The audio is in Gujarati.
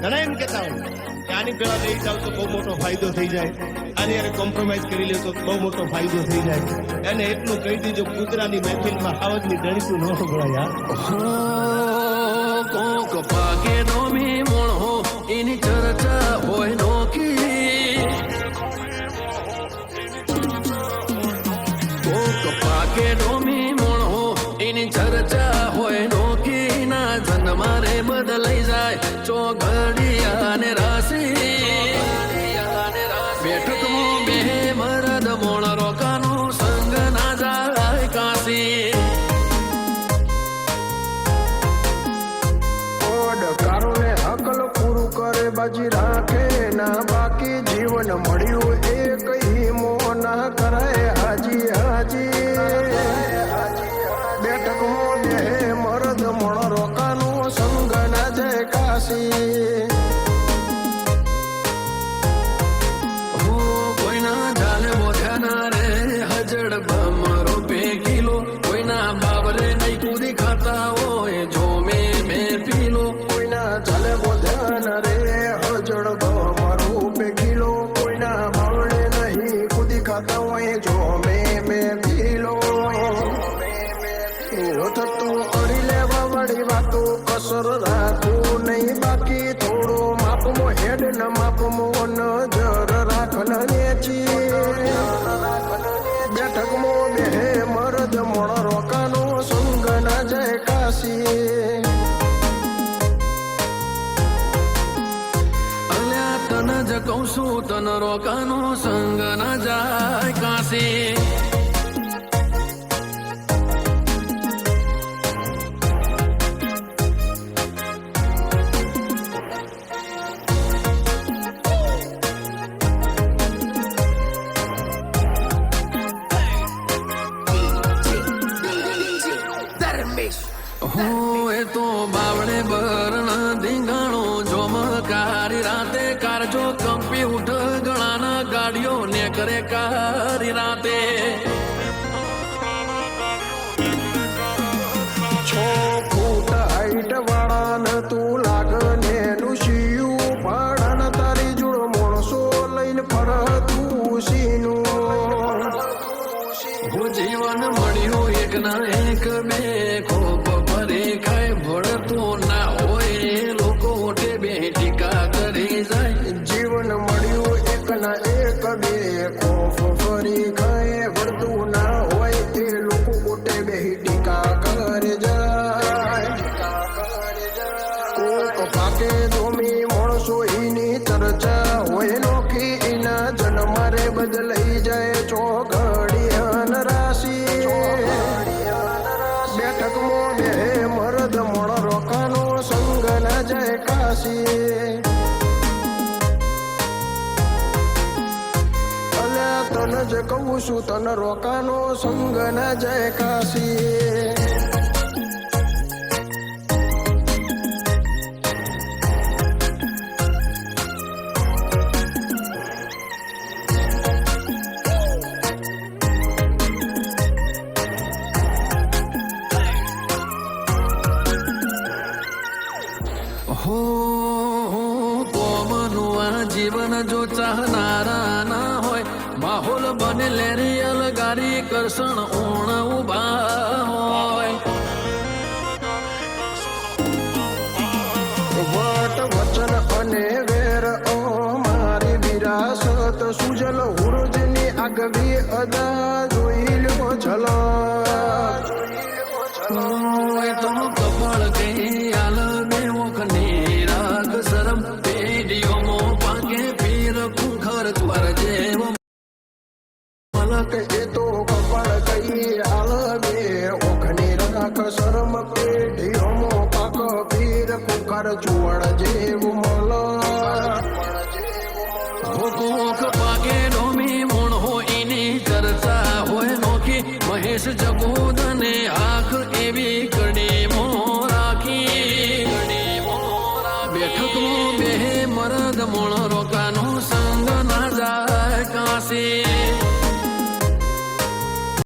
ઘણા એમ કહેતા હોય કે આની પેલા લઈ જાવ તો બહુ મોટો ફાયદો થઈ જાય, આની અરે કોમ્પ્રોમાઇઝ કરી લે તો બહુ મોટો ફાયદો થઈ જાય. અને એટલું કહી દીજો કૂતરાની મહેફિલમાં હાવજની ગણિતું ન સંભળાય. કોક પાકે નોમી મોણો એની ચર્ચા હોય નોકી, કોક પાકે નોમી મોણો એની ચર્ચા હોય નોકી. ના જન્મારે બદલાઈ જાય ચોઘડિયા ને રાશી, બેઠકમાં બે મરદ મોણ રોકાનો સંગ ના જાય કાશી. બાજી રાખે ના બાકી જીવન મળ્યું એ કઈ મોના કરાય હાજી હાજી. બેઠકમાં બે મરદ મણ રોકાનો સંગ ના જય કાશી. કોઈના ઝાલે બોધ્યાના રે હજડ બમરો બે કિલો, કોઈના બાબરે નહીં કૂદી ખાતા હોય જો મેં પીલો. કોઈના ઝાલે બોધ્યાના રે હજડ બમરો બે કિલો, કોઈના બાવળે નહીં કૂદી ખાતા હોય જો મેં પીલો. થતું અડી લેવા વળી વાતો કસર રાખવું નહીં બાકી, થોડું માપમો હેડ ન માપમો નજર રાખન નેચી. બેઠકમાં બે મરદ મણ રોકાનો સંગ ના જય કાશી. અલ્યા તન જ કહું છું તન રોકાનો સંગ ના જાય કાશી. એ તો બાવળે બરણ ધીંગાણો જોમકારી રાતે કારજો કમ્પ્યુટર ગણાના ગાડીઓ ને કરે કારી રાતે. 6 ફૂટ હાઈટ વાળા ન તું લાગ ને લુસિયું પાડન તારી જોડ માણસો લઈને ફરતું સીનું. જીવન મળ્યું એક ના એક બે ખોપ ભરે ખાય ભળતું ના હોય લોકો ઓટે બે ટીકા કરી જાય. જીવન મળ્યું એક ના એક બે ખોફ ફરી ખાય ભળતું ના હોય તે લોકો પોતે બે ટીકા કરે જાય. કોક પાકે ધોમી માણસો એની ચર્ચા હોય નોખી, એના જન્મારે બદલાઈ જાય ચોઘડિયા રાશી. બેઠકમાં બે મરદ મણ રોકાનો સંગ ના જય કાશી. અલ્યા તન જ કહું છું તન રોકાનો સંગ ના જય કાશી. કોમનું આ જીવન જો ચાહનારા ના હોય, માહોલ બને લેરી અલગારી કરસણ ઓણ ઉભા હોય. વટ વચન અને વેર મારી વિરાસત સુજલ ઉર્જની આગવી અદા જોઈ લો છલા. તો કપાળ ગઈ આલ દેવોખની રાગ શરમ પેઢીઓમો પાકે પીર ખુખર ત્વર જેવ મલક એ તો કપાળ કઈ આલ બે ઓખની રાખ શરમ પેઢીઓમો પાક પીર કુકર ચુવડ જેવું મલ. કોક પાકે ડોમી મોણ હોય એની ચર્ચા હોય નોખી. મહેશ જગુદને આંખ એવી કડી